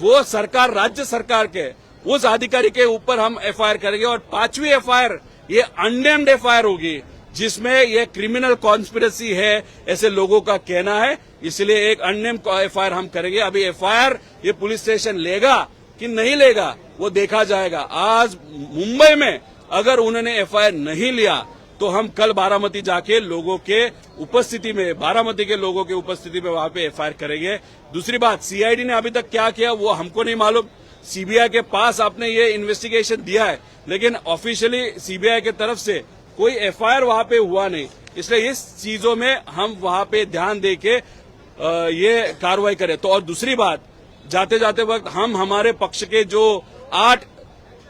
वो सरकार, राज्य सरकार के उस अधिकारी के ऊपर हम एफआईआर करेंगे। और पांचवी एफआईआर ये अननेम्ड एफआईआर होगी जिसमें ये क्रिमिनल कॉन्स्पिरेसी है ऐसे लोगों का कहना है, इसलिए एक अननेम्ड एफआईआर हम करेंगे। अभी एफआईआर ये पुलिस स्टेशन लेगा कि नहीं लेगा वो देखा जाएगा। आज मुंबई में अगर उन्होंने एफआईआर नहीं लिया तो हम कल बारामती जाके लोगों के उपस्थिति में, बारामती के लोगों के उपस्थिति में वहां पे एफआईआर करेंगे। दूसरी बात, सीआईडी ने अभी तक क्या किया वो हमको नहीं मालूम। सीबीआई के पास आपने ये इन्वेस्टिगेशन दिया है लेकिन ऑफिशियली सीबीआई की तरफ से कोई एफआईआर वहां पे हुआ नहीं, इसलिए इस चीजों में हम वहां पे ध्यान देके ये कार्रवाई करें। तो और दूसरी बात, जाते जाते वक्त हम हमारे पक्ष के जो 8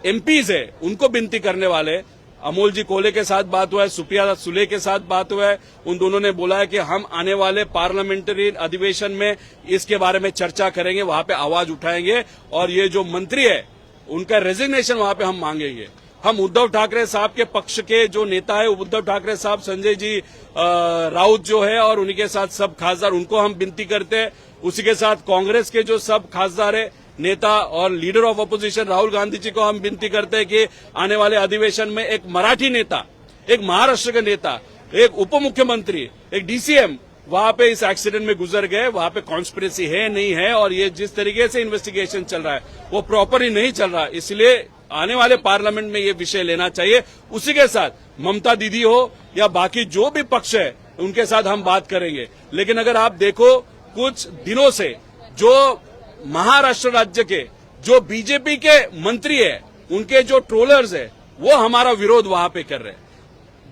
एमपीज है उनको विनती करने वाले, अमोल जी कोले के साथ बात हुआ है, सुप्रिया सुले के साथ बात हुआ है, उन दोनों ने बोला है कि हम आने वाले पार्लियामेंट्री अधिवेशन में इसके बारे में चर्चा करेंगे, वहां पे आवाज उठाएंगे और ये जो मंत्री है उनका रेजिग्नेशन वहां पे हम मांगेंगे। हम उद्धव ठाकरे साहब के पक्ष के जो नेता है उद्धव ठाकरे साहब, संजय जी राउत जो है और उन्हीं के साथ सब खासदार, उनको हम विनती करते हैं। उसी के साथ कांग्रेस के जो सब खासदार है, नेता और leader of opposition Rahul Gandhi ji को हम विनती करते हैं कि आने वाले अधिवेशन में एक मराठी नेता, एक महाराष्ट्र का नेता, एक उप मुख्यमंत्री, एक डीसीएम वहां पे इस एक्सीडेंट में गुजर गए, वहां पे कॉन्स्पिरेसी है नहीं है और ये जिस तरीके से इन्वेस्टिगेशन चल रहा है वो प्रॉपर ही नहीं चल रहा, इसलिए आने वाले पार्लियामेंट में ये विषय लेना चाहिए। उसी के साथ ममता दीदी हो या बाकी जो भी पक्ष है उनके साथ हम बात करेंगे। लेकिन अगर आप देखो कुछ दिनों से जो महाराष्ट्र राज्य के जो बीजेपी के मंत्री है उनके जो ट्रोलर्स है वो हमारा विरोध वहां पे कर रहे हैं,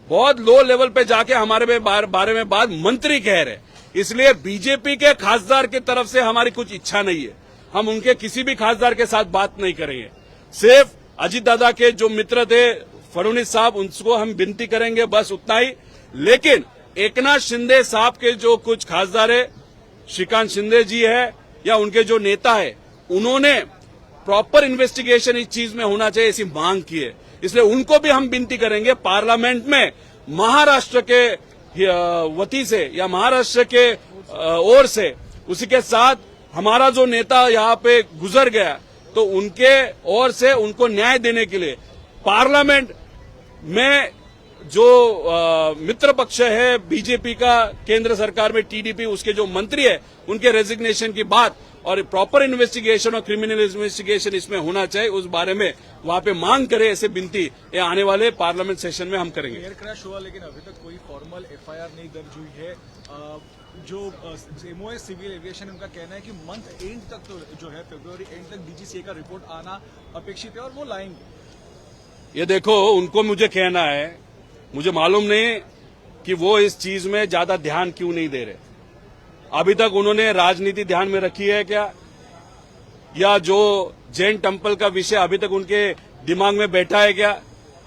बहुत लो लेवल पे जाके हमारे बारे में बात मंत्री कह रहे हैं। इसलिए बीजेपी के खासदार की तरफ से हमारी कुछ इच्छा नहीं है, हम उनके किसी भी खासदार के साथ बात नहीं करेंगे। सिर्फ अजीत दादा के जो मित्र थे फडणवीस साहब उनको हम विनती करेंगे, बस उतना ही। लेकिन एकनाथ शिंदे साहब के जो कुछ खासदार है, श्रीकांत शिंदे जी है या उनके जो नेता है, उन्होंने प्रॉपर इन्वेस्टिगेशन इस चीज में होना चाहिए ऐसी मांग की है, इसलिए उनको भी हम विनती करेंगे पार्लियामेंट में महाराष्ट्र के वती से या महाराष्ट्र के ओर से। उसी के साथ हमारा जो नेता यहाँ पे गुजर गया तो उनके ओर से उनको न्याय देने के लिए पार्लियामेंट में जो मित्र पक्ष है बीजेपी का, केंद्र सरकार में टीडीपी, उसके जो मंत्री है उनके रेजिग्नेशन की बात और प्रॉपर इन्वेस्टिगेशन और क्रिमिनल इन्वेस्टिगेशन इसमें होना चाहिए, उस बारे में वहां पे मांग करे ऐसे विनती ये आने वाले पार्लियामेंट सेशन में हम करेंगे। एयर क्रैश हुआ लेकिन अभी तक कोई फॉर्मल एफआईआर नहीं दर्ज हुई है। जो एमओएस सिविल एविएशन उनका कहना है कि मंथ एंड तक तो जो है फरवरी एंड तक डीजीसीए का रिपोर्ट आना अपेक्षित है और वो लाएंगे। ये देखो उनको मुझे कहना है, मुझे मालूम नहीं कि वो इस चीज में ज्यादा ध्यान क्यों नहीं दे रहे। अभी तक उन्होंने राजनीति ध्यान में रखी है क्या, या जो जैन टेम्पल का विषय अभी तक उनके दिमाग में बैठा है क्या?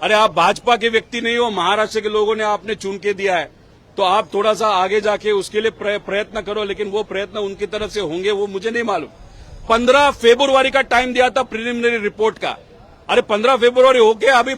अरे आप भाजपा के व्यक्ति नहीं हो, महाराष्ट्र के लोगों ने आपने चुन के दिया है, तो आप थोड़ा सा आगे जाके उसके लिए प्रयत्न करो, लेकिन वो प्रयत्न उनकी तरफ से होंगे वो मुझे नहीं मालूम। 15 फरवरी का टाइम दिया था प्रिलिमिनरी रिपोर्ट का, अरे 15 फरवरी हो गया, अभी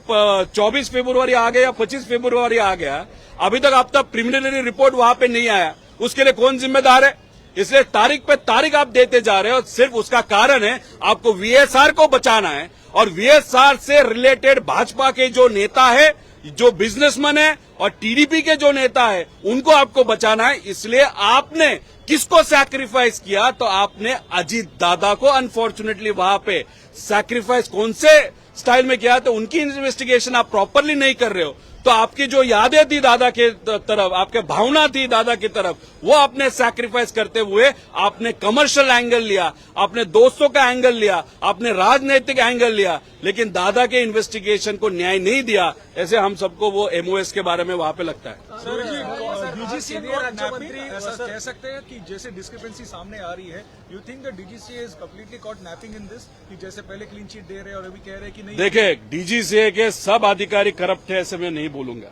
24 फरवरी आ गया या 25 फरवरी आ गया, अभी तक अब तक प्रिलिमिनरी रिपोर्ट वहां पे नहीं आया, उसके लिए कौन जिम्मेदार है? इसलिए तारीख पे तारीख आप देते जा रहे हो, सिर्फ उसका कारण है आपको वीएसआर को बचाना है और वीएसआर से रिलेटेड भाजपा के जो नेता है, जो बिजनेसमैन है और टीडीपी के जो नेता है उनको आपको बचाना है। इसलिए आपने किसको सैक्रिफाइस किया? तो आपने अजीत दादा को अनफॉर्चुनेटली वहां पे सैक्रिफाइस कौन से स्टाइल में किया? तो उनकी इन्वेस्टिगेशन आप प्रॉपरली नहीं कर रहे हो, तो आपकी जो यादें थी दादा के तरफ, आपके भावना थी दादा की तरफ, वो आपने सैक्रिफाइस करते हुए आपने कमर्शियल एंगल लिया, आपने दोस्तों का एंगल लिया, आपने राजनीतिक एंगल लिया, लेकिन दादा के इन्वेस्टिगेशन को न्याय नहीं दिया। ऐसे हम सबको वो एमओएस के बारे में वहां पे लगता है। डीजीसीए राज्यमंत्री ऐसा कह सकते हैं कि जैसे डिस्क्रिपेंसी सामने आ रही है, you think the DGCA is completely caught napping in this, कि जैसे पहले क्लीन चिट दे रहे हैं और अभी कह रहे हैं कि नहीं? देखिए, डीजीसीए के सब अधिकारी करप्ट है ऐसे मैं नहीं बोलूंगा,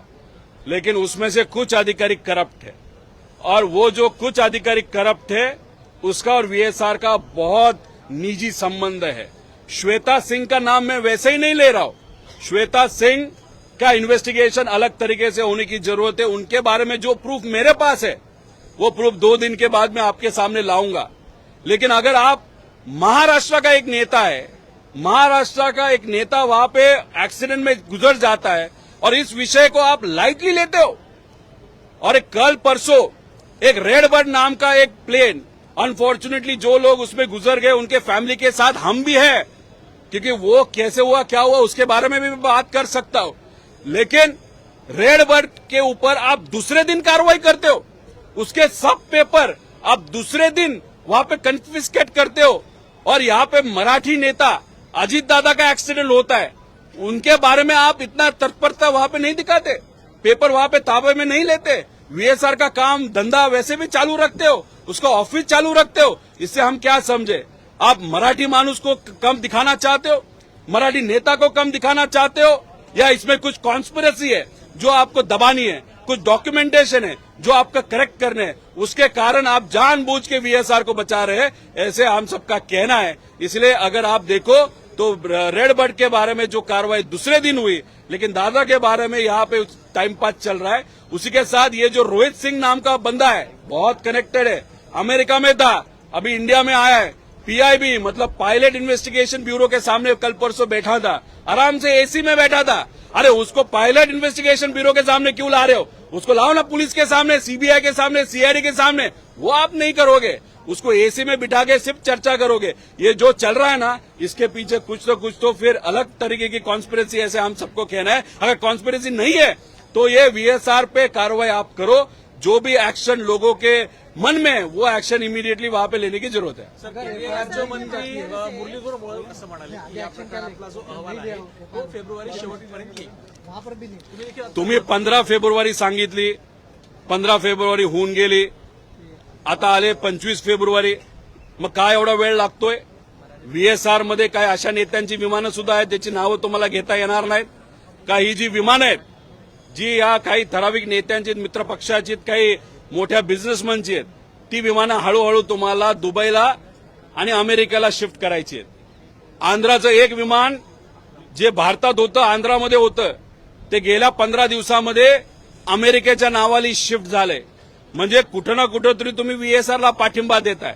लेकिन उसमें से कुछ अधिकारी करप्ट है और वो जो कुछ अधिकारी करप्ट है उसका और वीएसआर का बहुत निजी संबंध है। श्वेता सिंह का नाम मैं वैसे ही नहीं ले रहा हूं। श्वेता सिंह क्या इन्वेस्टिगेशन अलग तरीके से होने की जरूरत है, उनके बारे में जो प्रूफ मेरे पास है वो प्रूफ 2 दिन के बाद मैं आपके सामने लाऊंगा। लेकिन अगर आप महाराष्ट्र का एक नेता है, महाराष्ट्र का एक नेता वहां पे एक्सीडेंट में गुजर जाता है और इस विषय को आप लाइटली लेते हो, और कल परसों एक रेड बर्ड नाम का एक प्लेन, अनफॉर्चुनेटली जो लोग उसमें गुजर गए उनके फैमिली के साथ हम भी हैं, क्योंकि वो कैसे हुआ क्या हुआ उसके बारे में भी मैं बात कर सकता हूं। लेकिन रेड बर्ड के ऊपर आप दूसरे दिन कार्रवाई करते हो, उसके सब पेपर आप दूसरे दिन वहां पे कन्फिस्केट करते हो, और यहाँ पे मराठी नेता अजीत दादा का एक्सीडेंट होता है, उनके बारे में आप इतना तत्परता वहां पे नहीं दिखाते, पेपर वहां पे ताबे में नहीं लेते, वीएसआर का काम धंधा वैसे भी चालू रखते हो, उसका ऑफिस चालू रखते हो। इससे हम क्या समझे, आप मराठी मानुस को कम दिखाना चाहते हो, मराठी नेता को कम दिखाना चाहते हो, या इसमें कुछ कॉन्स्पिरेसी है जो आपको दबानी है, कुछ डॉक्यूमेंटेशन है जो आपका करेक्ट करने हैं, उसके कारण आप जानबूझ के वीएसआर को बचा रहे हैं, ऐसे हम सबका कहना है। इसलिए अगर आप देखो तो रेड बर्ड के बारे में जो कार्रवाई दूसरे दिन हुई, लेकिन दादा के बारे में यहाँ पे टाइम पास चल रहा है। उसी के साथ ये जो रोहित सिंह नाम का बंदा है बहुत कनेक्टेड है, अमेरिका में था, अभी इंडिया में आया है, पीआईबी मतलब पायलट इन्वेस्टिगेशन ब्यूरो के सामने कल परसों बैठा था, आराम से एसी में बैठा था। अरे उसको पायलट इन्वेस्टिगेशन ब्यूरो के सामने क्यों ला रहे हो, उसको लाओ ना पुलिस के सामने, सीबीआई के सामने, सीआईडी के सामने। वो आप नहीं करोगे, उसको एसी में बिठा के सिर्फ चर्चा करोगे। ये जो चल रहा है ना, इसके पीछे कुछ तो फिर अलग तरीके की कॉन्स्पिरेसी, ऐसे हम सबको कहना है। अगर कॉन्स्पिरेसी नहीं है तो ये वीएसआर पे कार्रवाई आप करो, जो भी एक्शन लोगों के मन में है, वो एक्शन इमिडिएटली वहां पे लेने की जरूरत है। राज्यमंत्री मुरलीधर मोहोळ असं म्हणाले की या प्रकरणातला जो अहवाल आहे तो फेब्रुवारी शेवटपर्यंत येईल। तुम्ही 15 फेब्रुवारी सांगितली, 15 फेब्रुवारी होऊन गेली, आता आले 25 फेब्रुवारी, मग काय एवढा वेळ लागतोय? वीएसआर मध्ये काय अशा नेत्यांची विमानं सुद्धा आहेत ज्याची नावं तुम्हाला घेता येणार नाहीत का? ही जी विमानं आहेत, जी या काही ठराविक नेत्यांची, मित्रपक्षाची, काही मोठ्या बिझनेसमनची आहेत, ती विमानं हळूहळू तुम्हाला दुबईला आणि अमेरिकेला शिफ्ट करायची आहेत. आंध्राचं एक विमान जे भारतात होतं, आंध्रामध्ये होतं, ते गेल्या 15 दिवसामध्ये अमेरिकेच्या नावाली शिफ्ट झालंय. म्हणजे कुठं ना कुठं तरी तुम्ही वीएसआरला पाठिंबा देताय.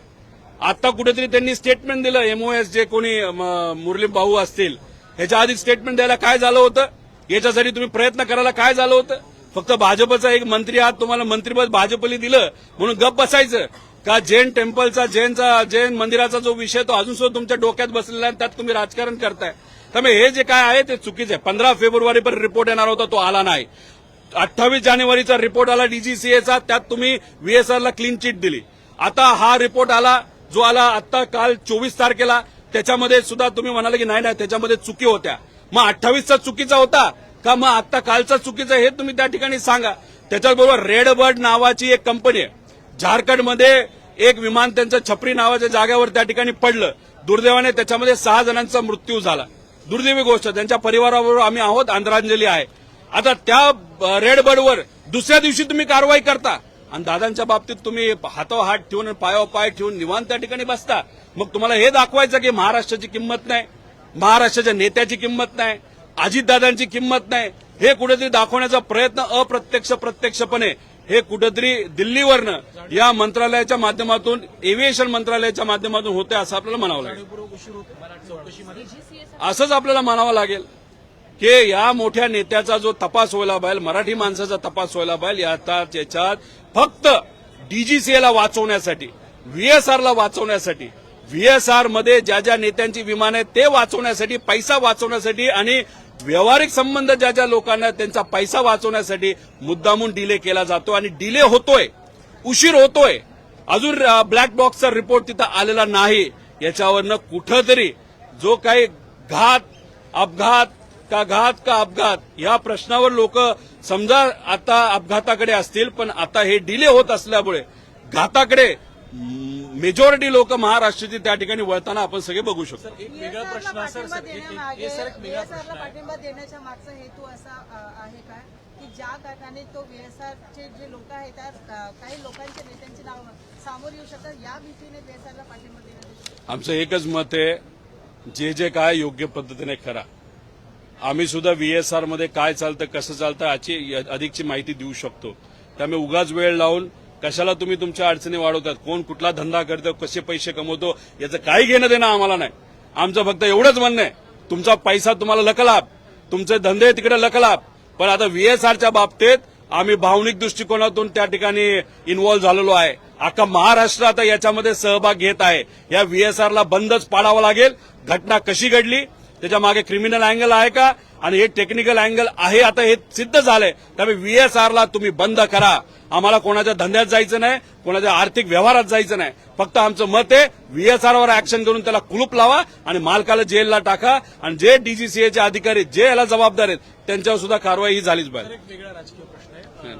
आता कुठेतरी त्यांनी स्टेटमेंट दिलं, एमओएस जे कोणी मुरली भाऊ असतील, ह्याच्या आधी स्टेटमेंट द्यायला काय झालं होतं, याच्यासाठी तुम्ही प्रयत्न करायला काय झालं होतं? फक्त भाजपचा एक मंत्री आहात, तुम्हाला मंत्रीपद भाजपने दिलं म्हणून गप बसायचं का? जैन टेम्पलचा, जैन मंदिराचा जो विषय तो अजून सुद्धा तुमच्या डोक्यात बसलेला आहे, त्यात तुम्ही राजकारण करताय. त्यामुळे हे जे काय आहे ते चुकीचं आहे. 15 फेब्रुवारीपर्यंत रिपोर्ट येणार होता, तो आला नाही. 28 जानेवारीचा रिपोर्ट आला डीजीसीएचा, त्यात तुम्ही वीएसआरला क्लीन चिट दिली. आता हा रिपोर्ट आला जो आला आता काल 24 तारखेला, त्याच्यामध्ये सुद्धा तुम्ही म्हणाले की नाही त्याच्यामध्ये चुकी होत्या. मग 28चा चुकीचा होता का, मग आता कालचा चुकीचा, हे तुम्ही त्या ठिकाणी सांगा. त्याच्याबरोबर रेड बर्ड नावाची एक कंपनी आहे, झारखंडमध्ये एक विमान त्यांचं छपरी नावाच्या जागेवर त्या ठिकाणी पडलं. दुर्दैवाने त्याच्यामध्ये 6 जणांचा मृत्यू झाला. दुर्दैवी गोष्ट, त्यांच्या परिवाराबरोबर आम्ही आहोत, आदरांजली आहे. आता त्या रेड बर्डवर दुसऱ्या दिवशी तुम्ही कारवाई करता आणि दादांच्या बाबतीत तुम्ही हातावर हात ठेवून, पायावर पाय ठेवून निवांत त्या ठिकाणी बसता. मग तुम्हाला हे दाखवायचं की महाराष्ट्राची किंमत नाही, महाराष्ट्राच्या नेत्याची किंमत नाही, अजितदादांची किंमत नाही, हे कुठेतरी दाखवण्याचा प्रयत्न अप्रत्यक्ष प्रत्यक्षपणे हे कुठेतरी दिल्लीवरनं या मंत्रालयाच्या माध्यमातून, एव्हिएशन मंत्रालयाच्या माध्यमातून होते असं आपल्याला म्हणावं लागेल. असंच आपल्याला म्हणावं लागेल की या मोठ्या नेत्याचा जो तपास व्हायला पाहिजे, मराठी माणसाचा तपास व्हायला पाहिजे, याच्यात फक्त डीजीसीएला वाचवण्यासाठी, वीएसआरला वाचवण्यासाठी, वीएसआर मध्ये ज्या ज्या नेत्यांची विमानं आहेत ते वाचवण्यासाठी, पैसा वाचवण्यासाठी आणि व्यावहारिक संबंध ज्या ज्या लोकांना त्यांचा पैसा वाचवण्यासाठी मुद्दामून डिले केला जातो आणि डिले होतोय, उशीर होतोय. अजून ब्लॅक बॉक्सचा रिपोर्ट तिथं आलेला नाही. याच्यावरनं कुठंतरी जो काही अपघात का अपघात या प्रश्नावर लोक समजा आता अपघाताकडे असतील, पण आता हे डिले होत असल्यामुळे घाताकडे मेजॉरिटी लोक महाराष्ट्राची त्या ठिकाणी वळताना आपण सगळे बघू शकतो. एक वेगळा प्रश्न सर, पाठिंबा देण्याच्या मागचा हेतू असा आहे का की ज्या कारणाने तो वीएसआरचे जे लोक आहेत त्या काही लोकांच्या नेत्यांची नाव सामोर येऊ शकतात, या भीतीने वीएसआरला पाठिंबा देण्यात? आमचं एकच मत आहे, जे काय योग्य पद्धतीने करा. आम्ही सुद्धा VSR मध्ये काय चालतं कसं चालतं याची अधिकची माहिती देऊ शकतो. त्यामुळे उगाच वेळ लावून कशाला तुम्ही तुमच्या अडचणी वाढवतात, कोण कुठला धंदा करतो, कसे पैसे कमवतो याचं काही घेणं देणं आम्हाला नाही. आमचं फक्त एवढंच म्हणणं आहे, तुमचा पैसा तुम्हाला लकलाभ, तुमचे धंदे तिकडे लकलाभ. पण आता VSRच्या बाबतीत आम्ही भावनिक दृष्टिकोनातून त्या ठिकाणी इन्व्हॉल्व्ह झालेलो आहे. अख्खा महाराष्ट्र आता याच्यामध्ये सहभाग घेत आहे. या VSRला बंदच पाडावं लागेल. घटना कशी घडली, त्याच्या मागे क्रिमिनल अँगल आहे का, आणि हे टेक्निकल अँगल आहे, आता हे सिद्ध झालंय. त्यामुळे VSRला तुम्ही बंद करा. आम्हाला कोणाच्या धंद्यात जायचं नाही, कोणाच्या आर्थिक व्यवहारात जायचं नाही. फक्त आमचं मत आहे VSRवर ऍक्शन करून त्याला कुलूप लावा आणि मालकाला जेलला टाका. आणि जे DGCAचे अधिकारी जे याला जबाबदार आहेत त्यांच्यावर सुद्धा कारवाई ही झालीच पाहिजे. एक वेगळा राजकीय प्रश्न आहे.